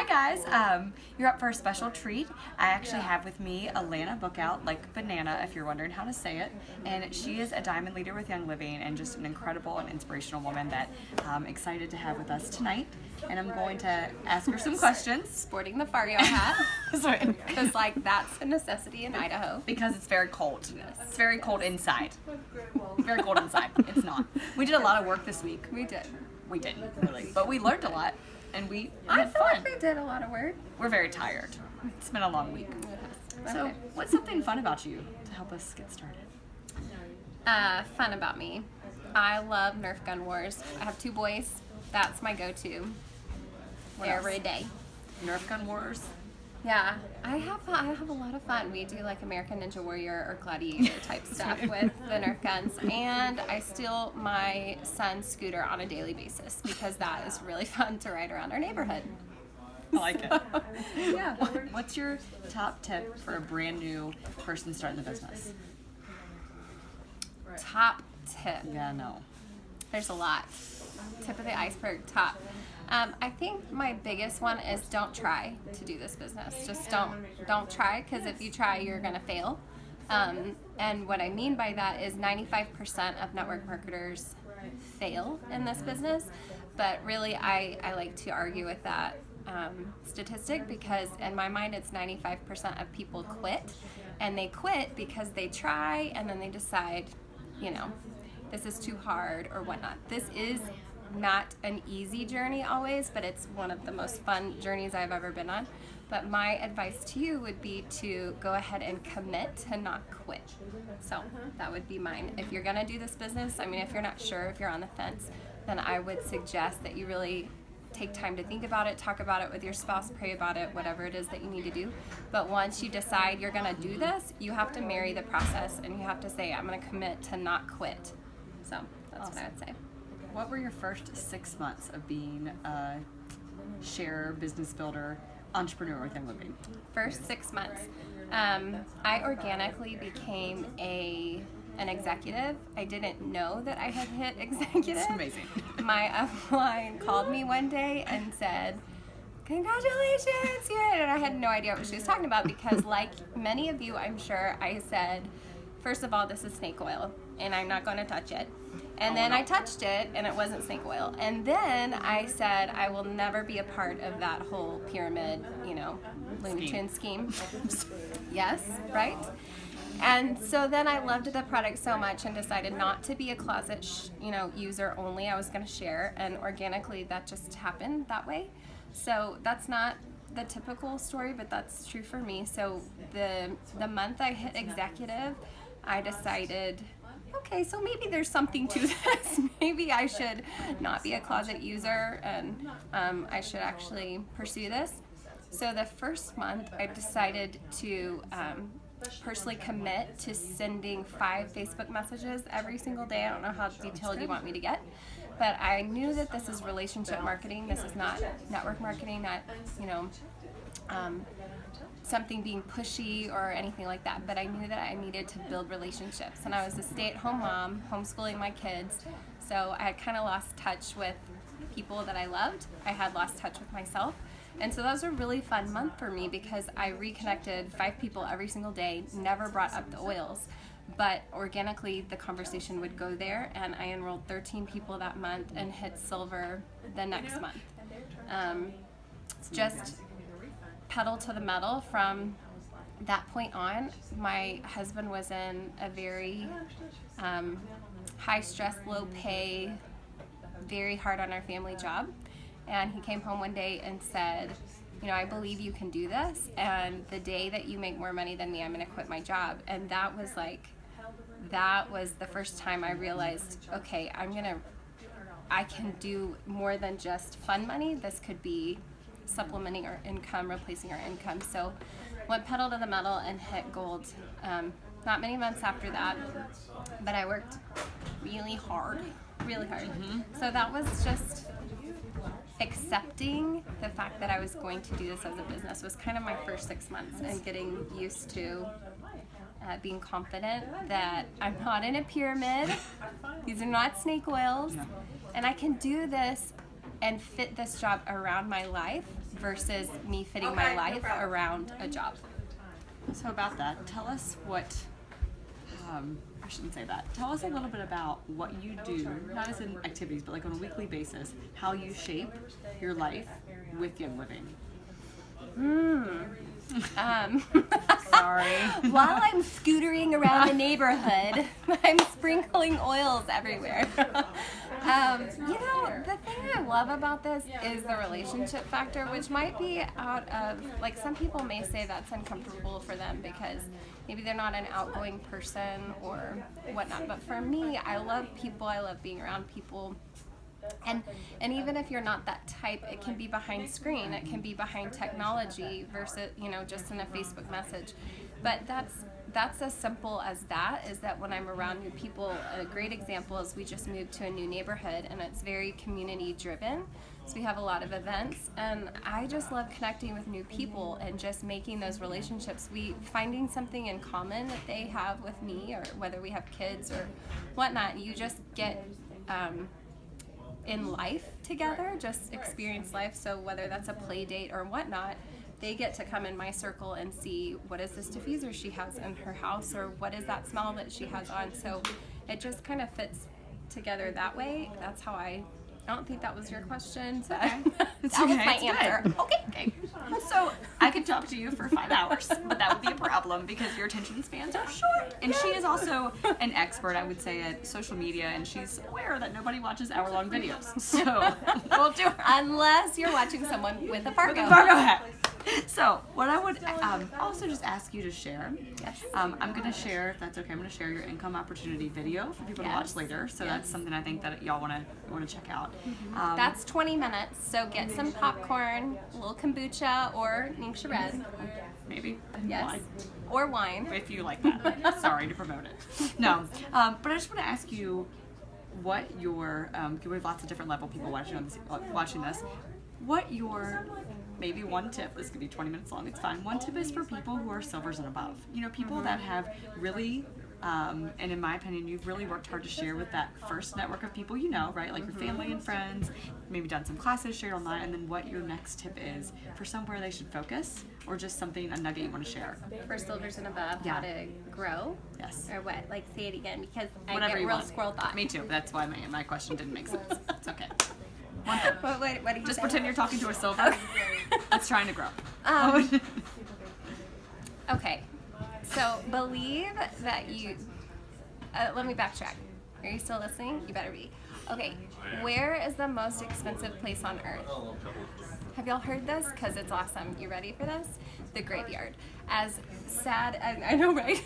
Hi guys, you're up for a special treat. I actually have with me Alana Bookout, like banana if you're wondering how to say it, and she is a Diamond Leader with Young Living and just an incredible and inspirational woman that I'm excited to have with us tonight. And I'm going to ask her some questions. Sporting the Fario hat, Sorry. because that's a necessity in Idaho. Because it's very cold. Yes. It's very cold inside. Very cold inside. It's not. We did a lot of work this week. We did. We didn't really, but we learned a lot, and we I had feel fun. like we did a lot of work. We're very tired. It's been a long week. So, Okay. what's something fun about you to help us get started? Fun about me. I love Nerf gun wars. I have 2 boys. That's my go-to What every else? day. Nerf gun wars. Yeah, I have a lot of fun. We do like American Ninja Warrior or Gladiator type stuff with the Nerf guns, and I steal my son's scooter on a daily basis because that is really fun to ride around our neighborhood. I like it. Yeah. What's your top tip for a brand new person starting the business? Top tip. Yeah, no. There's a lot. Tip of the iceberg, top. I think my biggest one is don't try to do this business. Just don't try, because if you try, you're gonna fail. And what I mean by that is 95% of network marketers fail in this business, but really I like to argue with that statistic, because in my mind it's 95% of people quit, and they quit because they try and then they decide, this is too hard or whatnot. This is not an easy journey always, but it's one of the most fun journeys I've ever been on. But my advice to you would be to go ahead and commit to not quit. So that would be mine. If you're gonna do this business, if you're not sure, if you're on the fence, then I would suggest that you really take time to think about it, talk about it with your spouse, pray about it, whatever it is that you need to do. But once you decide you're gonna do this, you have to marry the process, and you have to say, I'm gonna commit to not quit. So that's what I would say. What were your first 6 months of being a share, business builder, entrepreneur with Young Living? First 6 months, I organically became an executive. I didn't know that I had hit executive. It's amazing. My upline called me one day and said, "Congratulations, you hit it." And I had no idea what she was talking about, because like many of you, I'm sure, I said, first of all, this is snake oil and I'm not going to touch it. And then I touched it and it wasn't snake oil. And then I said, I will never be a part of that whole pyramid, Looney Tunes scheme. Yes, right? And so then I loved the product so much and decided not to be a closet, user only. I was going to share, and organically that just happened that way. So that's not the typical story, but that's true for me. So the month I hit executive, I decided, okay, so maybe there's something to this. Maybe I should not be a closet user, and I should actually pursue this. So the first month, I decided to personally commit to sending 5 Facebook messages every single day. I don't know how detailed you want me to get, but I knew that this is relationship marketing. This is not network marketing, not, something being pushy or anything like that, but I knew that I needed to build relationships. And I was a stay-at-home mom, homeschooling my kids, so I had kind of lost touch with people that I loved. I had lost touch with myself. And so that was a really fun month for me, because I reconnected 5 people every single day, never brought up the oils, but organically the conversation would go there, and I enrolled 13 people that month and hit silver the next month. Just pedal to the metal from that point on. My husband was in a very high stress, low pay, very hard on our family job, and he came home one day and said, I believe you can do this, and the day that you make more money than me, I'm going to quit my job. And that was the first time I realized, okay, I can do more than just fun money. This could be supplementing our income, replacing our income. So went pedal to the metal and hit gold. Not many months after that, but I worked really hard. So that was just accepting the fact that I was going to do this as a business was kind of my first 6 months, and getting used to being confident that I'm not in a pyramid. These are not snake oils, and I can do this and fit this job around my life versus me fitting my life around a job. So about that, tell us what, I shouldn't say that. Tell us a little bit about what you do, not as in activities, but like on a weekly basis, how you shape your life with Young Living. Sorry. While I'm scootering around the neighborhood, I'm sprinkling oils everywhere. The thing I love about this is the relationship factor, which might be out of, like, some people may say that's uncomfortable for them because maybe they're not an outgoing person or whatnot. But for me, I love people. I love being around people. And even if you're not that type, it can be behind screen, it can be behind technology versus, just in a Facebook message. But that's as simple as that, is that when I'm around new people, a great example is we just moved to a new neighborhood and it's very community driven. So we have a lot of events, and I just love connecting with new people and just making those relationships. Finding something in common that they have with me, or whether we have kids or whatnot, you just get in life together, just experience life. So whether that's a play date or whatnot, they get to come in my circle and see what is this diffuser she has in her house, or what is that smell that she has on. So it just kind of fits together that way. That's how I don't think that was your question, but that was my answer. Okay. So I could talk to you for 5 hours, but that would be a problem because your attention spans are short. And she is also an expert, I would say, at social media, and she's aware that nobody watches hour-long videos. So we'll do her. Unless you're watching someone with a Fargo. hat. So what I would also just ask you to share, Yes. I'm going to share, if that's okay, I'm going to share your income opportunity video for people to watch later. So that's something I think that y'all want to check out. That's 20 minutes, so get some popcorn, a little kombucha, or Ningxia Red. Maybe. Yes. Wine. Or wine. If you like that. Sorry to promote it. No. But I just want to ask you what your, we have lots of different level people watching this, what your, maybe one tip, this could be 20 minutes long, it's fine. One tip is for people who are silvers and above. People that have really, and in my opinion, you've really worked hard to share with that first network of people right? Like your family and friends, maybe done some classes, shared online, and then what your next tip is for somewhere they should focus, or just something, a nugget you want to share. For silvers and above, how to grow? Yes. Or what? Like, say it again, because Whatever I get you real want. squirrel thought. Me too, that's why my question didn't make sense. It's okay. What do you Just say? pretend you're talking to a silver that's trying to grow. Okay, so believe that you, let me backtrack. Are you still listening? You better be. Okay, where is the most expensive place on earth? Have y'all heard this? Because it's awesome. You ready for this? The graveyard. As sad as, I know, right?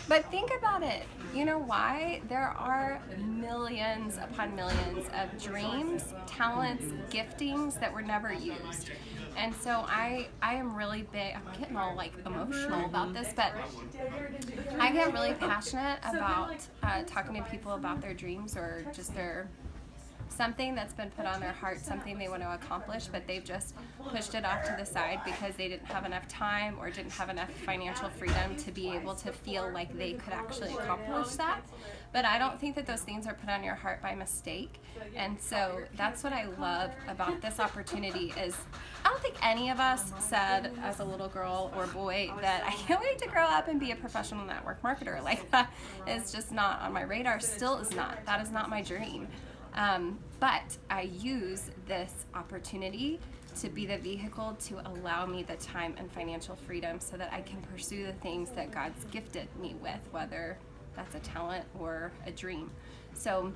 But think about it. You know why? There are millions upon millions of dreams, talents, giftings that were never used. And so I am really big, I'm getting all like emotional about this, but I get really passionate about talking to people about their dreams, or just something that's been put on their heart, something they want to accomplish, but they've just pushed it off to the side because they didn't have enough time or didn't have enough financial freedom to be able to feel like they could actually accomplish that. But I don't think that those things are put on your heart by mistake. And so that's what I love about this opportunity is I don't think any of us said as a little girl or boy that I can't wait to grow up and be a professional network marketer. Like, that is just not on my radar, still is not. That is not my dream. But I use this opportunity to be the vehicle to allow me the time and financial freedom so that I can pursue the things that God's gifted me with, whether that's a talent or a dream. So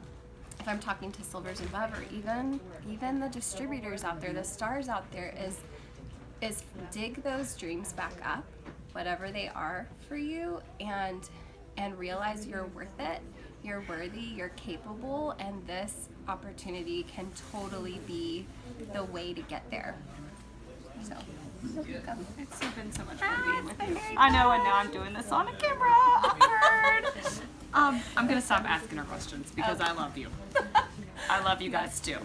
if I'm talking to silvers above, or even the distributors out there, the stars out there, is dig those dreams back up, whatever they are for you, and realize you're worth it. You're worthy, you're capable, and this opportunity can totally be the way to get there. So, It's been so much fun being with you. I know, and now I'm doing this on a camera. Awkward. I'm going to stop asking her questions because I love you. I love you guys too.